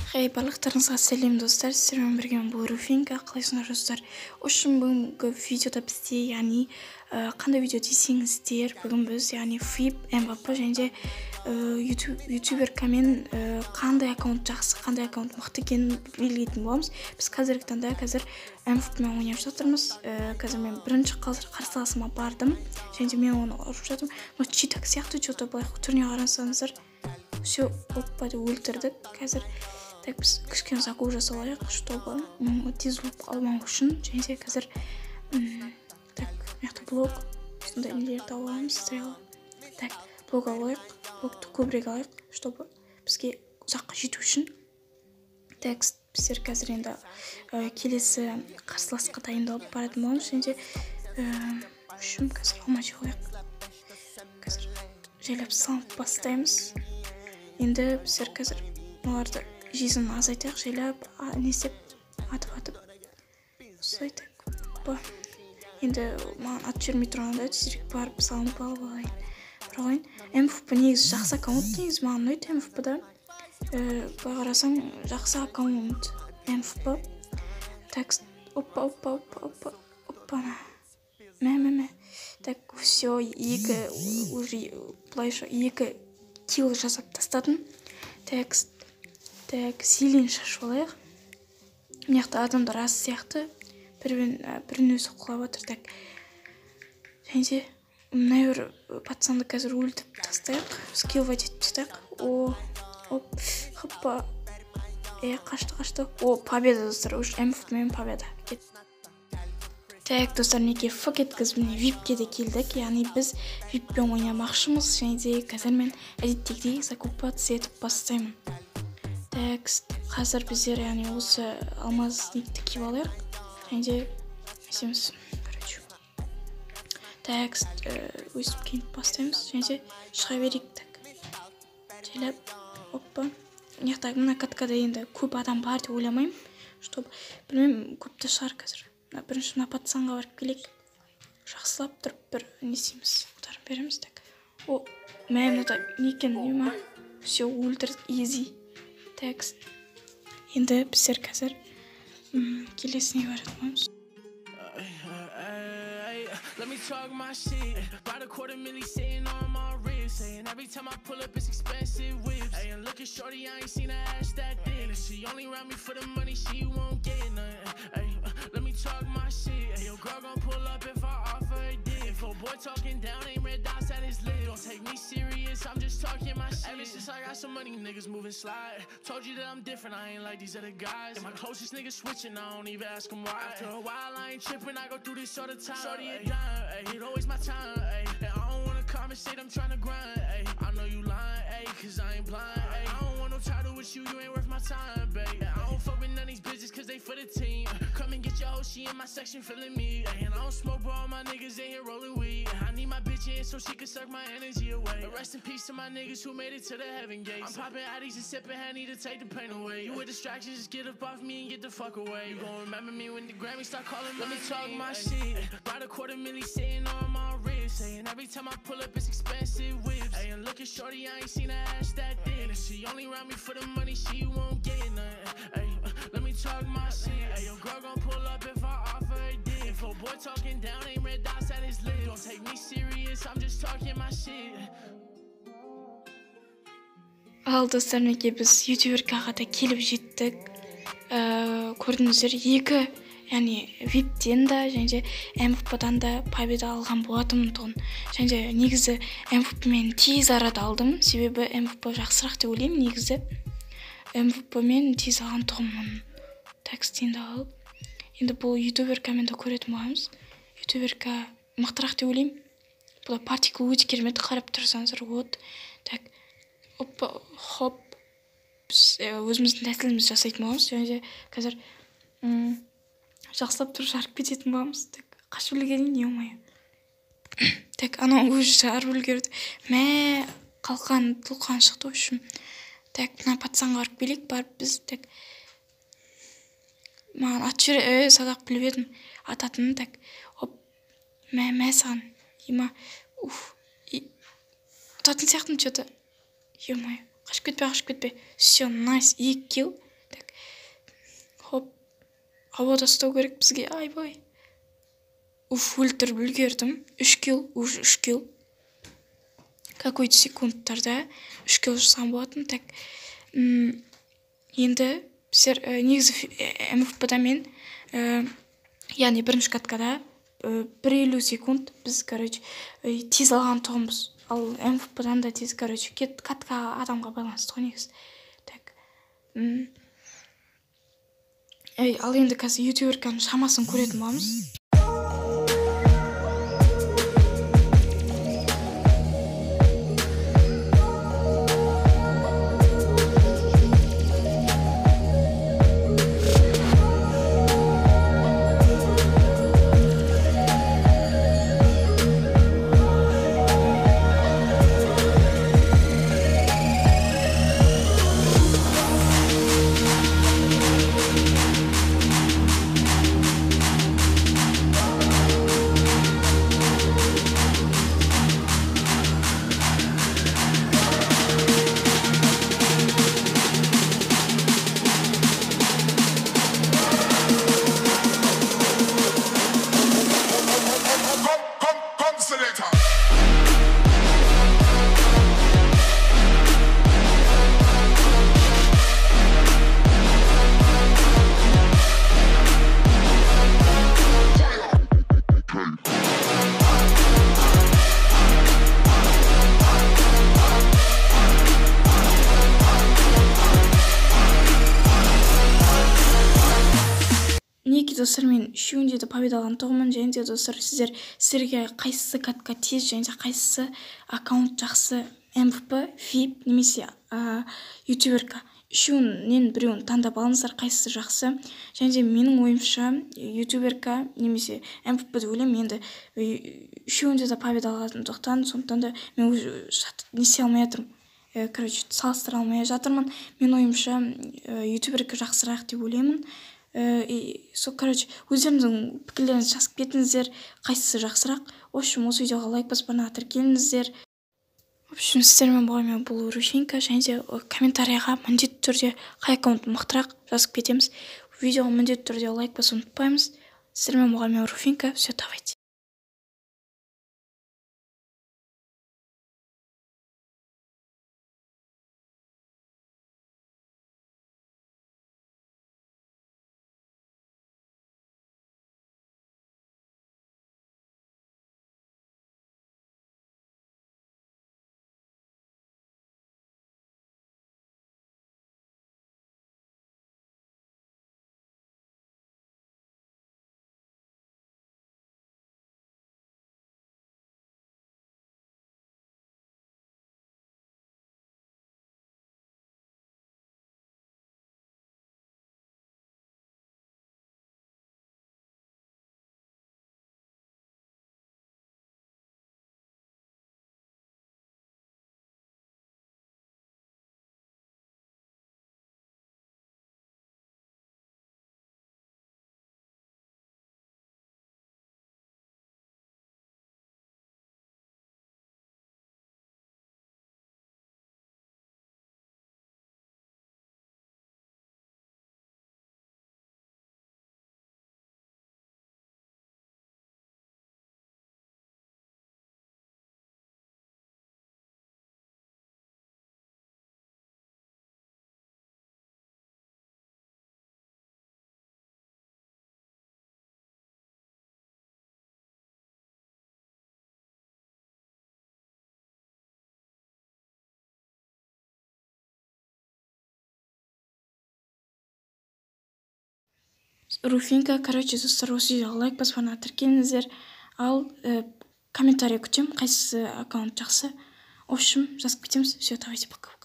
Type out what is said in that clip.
Хей, барлықтарыңызға сәлем достар, сіздермен бірге бұл Руфинка, қалайсыңдар достар? Үшін бүгінгі видеода бізде, яғни қандай видео десеңіздер, бүгін біз, яғни Фип, МВП және ютуберкамен қандай аккаунт жақсы, қандай аккаунт мықты екенін белгілейтін боламыз. Біз қазіргі таңда МВП-мен ойнап жатырмыз. Қазір мен бірінші қарсыласыма бардым, және мен оны ұрып жатырмын. Читак сияқты что-то былай түріне қарасаңыздар, все, оппа деп өлтірдік. Қазір так біз кішкене закуп жасап алайық, чтобы тез болып қалмау үшін. Және де қазір так мықты блог сондай нелер тауып аламыз, стрелы. Так, блог алайық, блогты көбірек алайық, чтобы бізге ұзаққа жету үшін. Так, біздер қазір енді келесі қарсыласқа дайындалып баратын боламыз. Және де үшін қазір алмай қояйық. Қазір жайлап салып бастаймыз. Енді біздер қазір оларды жезін азайтайық, жайлап не істеп атып осылай. Енді маған ат жүрмей тұрғанда тезірек барып салынып алып алайын. Бірақ МВП негізі жақсы аккаунт, негізі маған ұнайды МВП-да. Қарасаң жақсы аккаунт МВП. Так, оппа. Мә. Так, все, екі килл жасап тастадым. Так, силин шашып алайық. Мынақты адамдар аз сияқты. Бірін өзі құлап отыр. Так. Және де мына бір пацанды қазір өлтіп тастайық. Скиллвайт етіп тастайық. Хоппа. Қашты. Победа, достар. Уж МВП-мен победа. Так, достар, неге кеткіз міне випке де келдік. Яғни біз виппен ойнамақшымыз. Және де қазір мен әдеттегідей закупация етіп бастаймын. Так, қазір біздер, яғни осы алмаз никті киіп алайық. Және де есеміз. Так, өстіп кеніп бастаймыз. Және де шыға берейік. Так, жайлап, оппа. Мына каткада енді көп адам бар деп ойламаймын. Чтобы, білмеймін, көпті шығар қазір. Бірінші мына пацанға барып келек. Жақсылап тұрып бір несеміз. Ұтарып береміз. Так. Мынада некен нема. Все, өлтірдік, ези. Так. Енді біздер қазір келесіне баратымыз. Let me talk my shit. About $250,000 sitting on my wrist. Saying every time I pull up, it's expensive whips. Hey, and look at shorty, I ain't seen her ass that thin. And she only around me for the money, she won't get nothing. Hey, let me talk my shit. Hey, your girl gon' pull up if I offer a dick. If a boy talking down, ain't red dots at his lip. Don't take me serious, I'm just talking my shit. Ever since I got some money, niggas moving slide. Told you that I'm different, I ain't like these other guys. And my closest niggas switching, I don't even ask them why. After a while, I ain't tripping, I go through this all the time. Shorty a dime, ayy, it always my time, ayy. And I don't wanna conversate, I'm tryna grind, ayy. I know you lying, ayy, cause I ain't blind, ayy. I don't want no title with you, you ain't worth my time, babe. And I don't fuck with none of these bitches cause they for the team. Come and get your hoe, she in my section feeling me, ayy. And I don't smoke, but all my niggas in here rolling weed. I need my bitch in so she can suck my energy away. But rest in peace to my niggas who made it to the heaven gates. I'm popping addies and sipping Henny to take the pain away. You a distraction, just get up off me and get the fuck away. You gon' remember me when the Grammy start calling my name. Let me talk my shit. About $250,000 sitting on my wrist. Saying every time I pull up, it's expensive whips. Hey, and look at shorty, I ain't seen her ass that thin. And she only around me for the money, she won't get nothing. Hey, let me talk my shit. Hey, your girl gon' pull up if I offer a dick. If a boy talking down, ain't red dots at his lip. Don't take me serious, I'm just talking my shit. Ал достар, неге біз ютуберкаға да келіп жеттік. Көрдіңіздер, екі, яғни виптен да, және де МВП-дан да победа алған болатымын тұғын. Және де негізі МВП-мен тез арада алдым, себебі МВП жақсырақ деп ойлаймын негізі. МВП-мен тез алған тұғымын. Тәкстен де алып. Енді бұл ютуберкамен да көретін боламыз. Ютуберка мықтырақ деп ойлаймын. Бұл партикл өте керемет, қарап тұрсаңыздар. Так. Оппа, хоп. Біз өзіміздің тәсіліміз жасайтын боламыз. Және де қазір жақсылап тұрып жарып кететін боламыз. Так, қашып үлгерейін, не оңай. Так, анау өзі жарып үлгерді. Мә, қалқан, тұлқан шықты үшін. Так, мына пацанға барып келейік, барып біз. Так, маған ат жүре, садақ біліп едім. Ататынын, так, оп, мә саған. Ема, Ұтатын сияқтым что-то. Ё-моё. Қашып кетпе. Все, найс. 2 килл. Хавада ұстау керек бізге. Айбай. Өлтіріп үлгердім. 3 килл, уже 3 килл. Какой-то секундтарда 3 килл жасаған болатын. Так. Енді біздер негізі МФП-да мен, яғни бірінші каткада 1:50 секунд біз, тез алған тұғымыз. Ал МФП-дан да тез, катка адамға байланысты ғой негізі. Так. Ал енді қазір ютуберканың шамасын көретін боламыз. Достар, мен үшеуінде де победа алған тұғымын. Және де достар, сіздерге қайсысы катка тез, және де қайсысы аккаунт жақсы, МФП, VIP немесе ютуберка. Үшеуінен біреуін таңдап алыңыздар, қайсысы жақсы. Және де менің ойымша ютуберка немесе МФП-ді ойлаймын. Енді үшеуінде де победа алғандықтан, сондықтан да мен несе алмай жатырмын. Салыстыра алмай жатырмын. Мен ойымша ютуберка жақсырақ деп ойлаймын. Өздеріңіздің пікірлеріңізді жазып кетіңіздер, қайсысы жақсырақ. Осы видеоға лайк басып, тіркеліңіздер. Сіздермен болған бұл Руфинка, және де комментарияға міндетті түрде қай аккаунт мықтырақ жазып кетеміз. Видеоға міндетті түрде лайк басып ұмытпаймыз. Сіздермен болған Руфинка. Все, давайте. Руфинка, достар, осы видеоға лайк басып, тіркеліңіздер. Ал комментарий күтем, қайсысы аккаунт жақсы. В общем, жазып кетеміз. Все, давайте, пока.